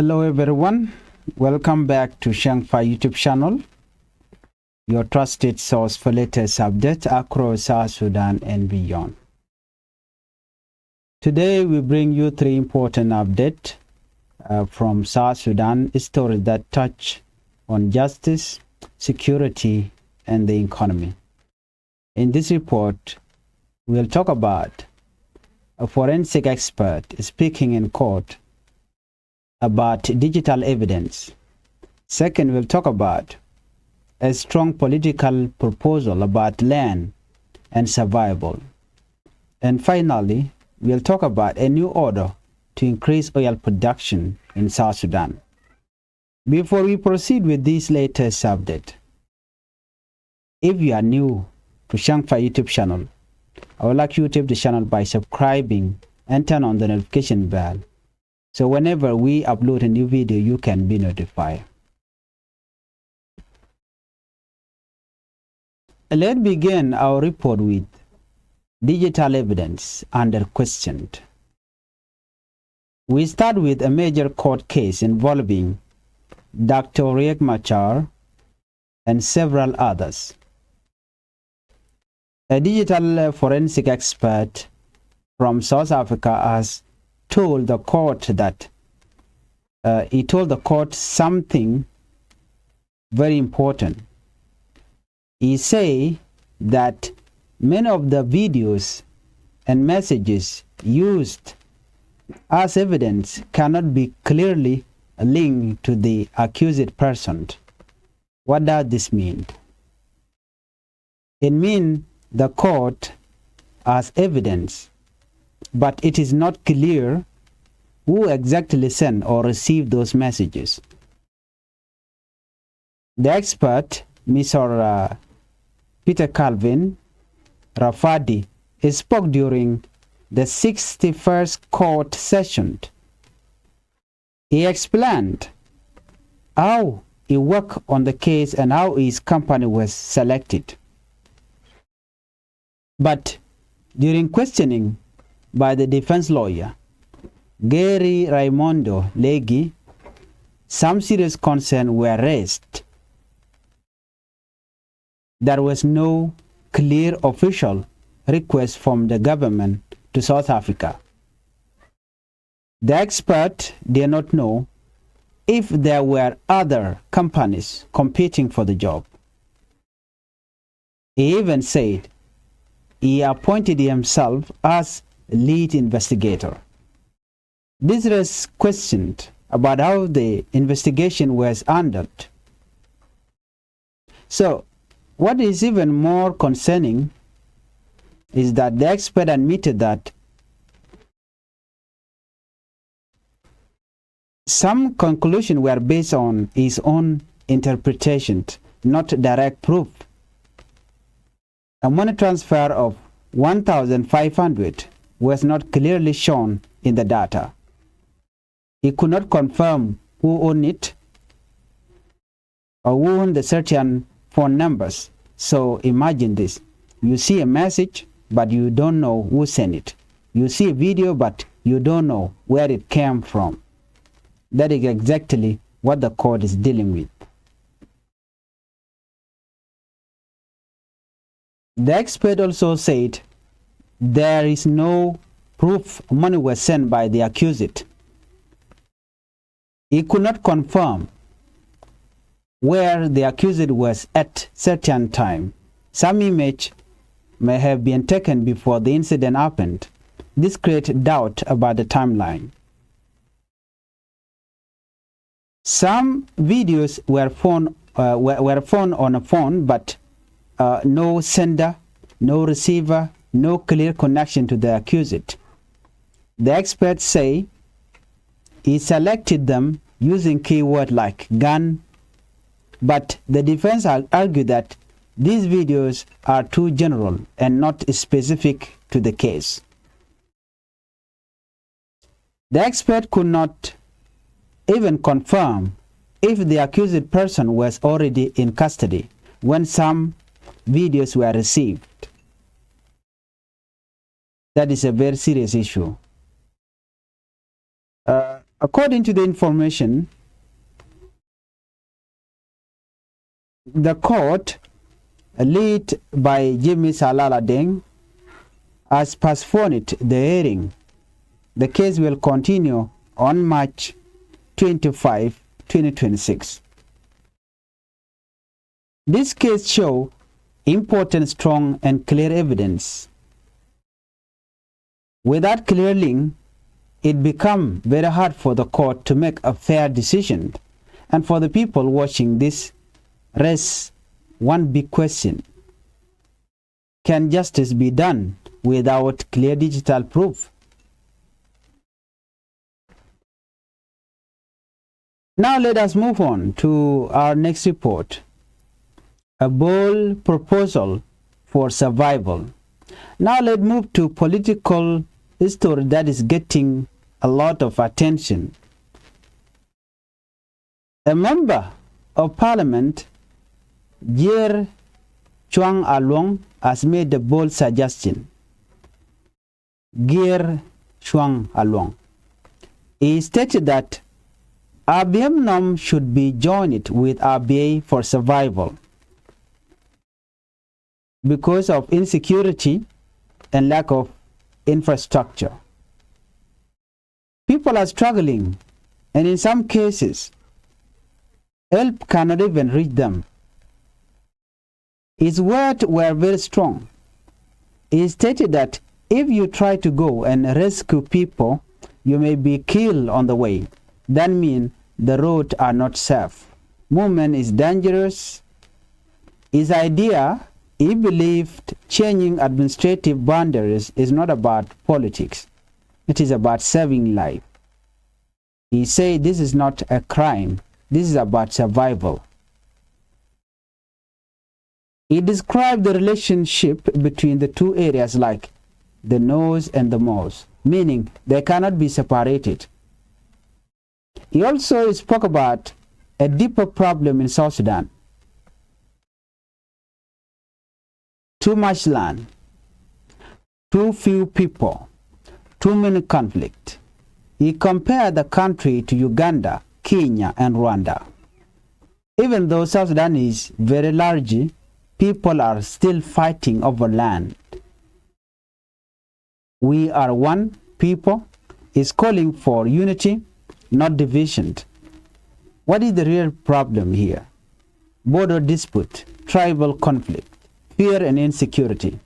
Hello everyone, welcome back to Changfied YouTube channel, your trusted source for latest updates across South Sudan and beyond. Today we bring you three important updates from South Sudan, stories that touch on justice, security, and the economy. In this report, we'll talk about a forensic expert speaking in court about digital evidence. Second, we'll talk about a strong political proposal about land and survival. And finally, we'll talk about a new order to increase oil production in South Sudan. Before we proceed with this latest update, if you are new to Changfied YouTube channel, I would like you to tap the channel by subscribing and turn on the notification bell, so whenever we upload a new video, you can be notified. Let's begin our report with digital evidence under question. We start with a major court case involving Dr. Riek Machar and several others. A digital forensic expert from South Africa has told the court that he told the court something very important. He say that many of the videos and messages used as evidence cannot be clearly linked to the accused person. What does this mean? It means the court has evidence, but it is not clear who exactly sent or received those messages. The expert, Mr. Peter Calvin Rafadi, spoke during the 61st court session. He explained how he worked on the case and how his company was selected. But during questioning by the defense lawyer, Gary Raimondo Legi, some serious concerns were raised. There was no clear official request from the government to South Africa. The expert did not know if there were other companies competing for the job. He even said he appointed himself as lead investigator. This raised questions about how the investigation was handled. So, what is even more concerning is that the expert admitted that some conclusions were based on his own interpretation, not direct proof. A money transfer of 1,500 was not clearly shown in the data. He could not confirm who owned it or who owned the certain phone numbers. So imagine this. You see a message, but you don't know who sent it. You see a video, but you don't know where it came from. That is exactly what the court is dealing with. The expert also said there is no proof money was sent by the accused. He could not confirm where the accused was at certain time. Some image may have been taken before the incident happened. This created doubt about the timeline. Some videos were found on a phone, but no sender, no receiver, no clear connection to the accused. The experts say he selected them using keywords like gun, but the defense argued that these videos are too general and not specific to the case. The expert could not even confirm if the accused person was already in custody when some videos were received. That is a very serious issue. According to the information, the court, led by Jimmy Salala Deng, has postponed the hearing. The case will continue on March 25, 2026. This case shows important, strong, and clear evidence. Without clear link, it becomes very hard for the court to make a fair decision. And for the people watching this, rests one big question. Can justice be done without clear digital proof? Now let us move on to our next report. A bold proposal for survival. Now let's move to political story that is getting a lot of attention. A member of parliament, Jer Chuang Along, has made a bold suggestion. Jer Chuang Along. He stated that RBM norm should be joined with RBA for survival because of insecurity and lack of infrastructure. People are struggling, and in some cases, help cannot even reach them. His words were very strong. He stated that if you try to go and rescue people, you may be killed on the way. That means the roads are not safe. Movement is dangerous. His idea, he believed changing administrative boundaries is not about politics. It is about saving life. He said this is not a crime. This is about survival. He described the relationship between the two areas like the nose and the mouth, meaning they cannot be separated. He also spoke about a deeper problem in South Sudan. Too much land, too few people, too many conflicts. He compared the country to Uganda, Kenya, and Rwanda. Even though South Sudan is very large, people are still fighting over land. We are one people is calling for unity, not division. What is the real problem here? Border dispute, tribal conflict, fear and insecurity.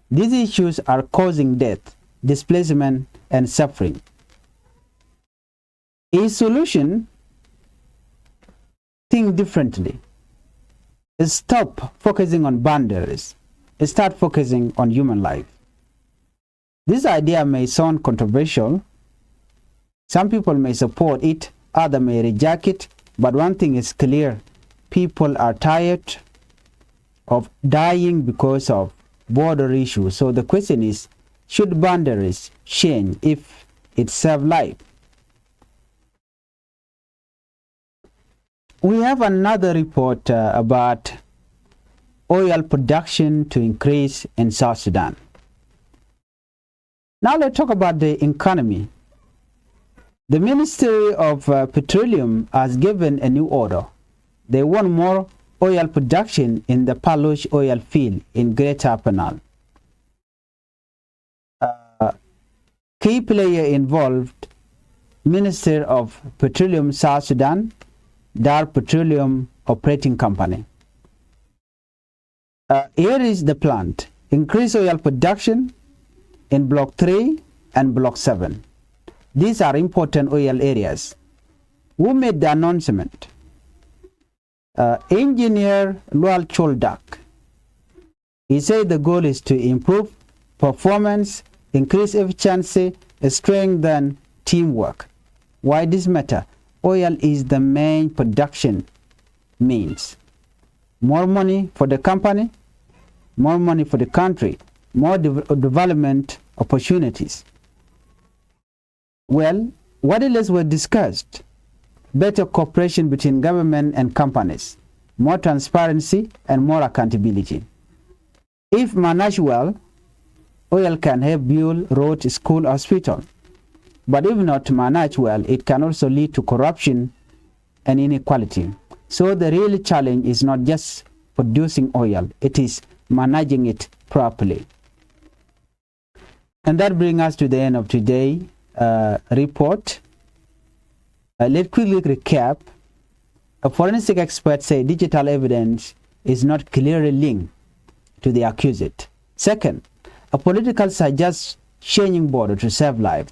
These issues are causing death, displacement, and suffering. A solution, think differently. Stop focusing on boundaries. Start focusing on human life. This idea may sound controversial. Some people may support it, others may reject it, but one thing is clear. People are tired of dying because of border issues. So the question is, should boundaries change if it serves life? We have another report about oil production to increase in South Sudan. Now let's talk about the economy. The Ministry of Petroleum has given a new order. They want more oil production in the Palush oil field in Greater Penal. Key player involved, Minister of Petroleum South Sudan, Dar Petroleum Operating Company. Here is the plant. Increase oil production in Block 3 and Block 7. These are important oil areas. Who made the announcement? Engineer Lual Choldak. He said the goal is to improve performance, increase efficiency, strengthen teamwork. Why this matter? Oil is the main production means. More money for the company, more money for the country, more development opportunities. Well, what else were discussed? Better cooperation between government and companies, more transparency and more accountability. If managed well, oil can help build road, school, hospital. But if not managed well, it can also lead to corruption and inequality. So the real challenge is not just producing oil, it is managing it properly. And that brings us to the end of today's report. Let's quickly recap. A forensic expert say digital evidence is not clearly linked to the accused. Second, a political suggests changing border to save lives.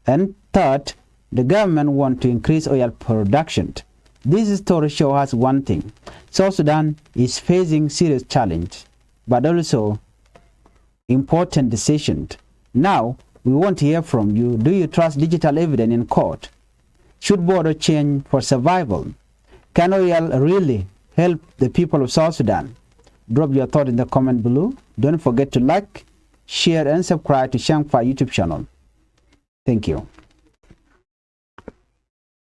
And third, the government want to increase oil production. This story shows us one thing. South Sudan is facing serious challenge, but also important decisions. Now, we want to hear from you. Do you trust digital evidence in court? Should border change for survival? Can oil really help the people of South Sudan? Drop your thought in the comment below. Don't forget to like, share, and subscribe to Changfied YouTube channel. Thank you.